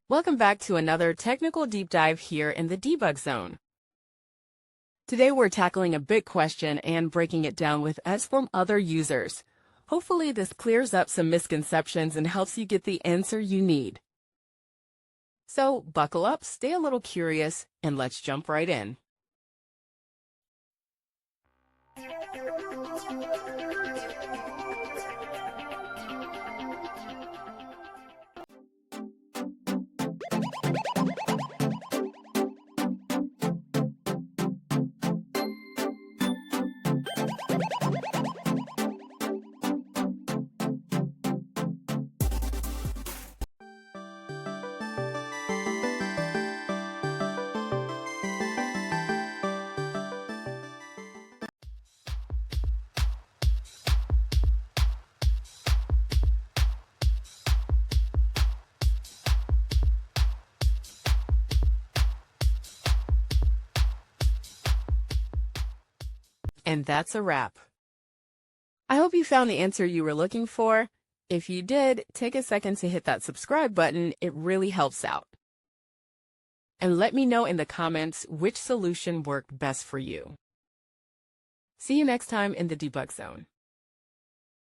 Welcome back to another technical deep dive here in the debug zone. Today we're tackling a big question and breaking it down with us from other users. Hopefully this clears up some misconceptions and helps you get the answer you need. So buckle up, stay a little curious, and let's jump right in. And that's a wrap. I hope you found the answer you were looking for. If you did, take a second to hit that subscribe button. It really helps out. And let me know in the comments which solution worked best for you. See you next time in the debug zone.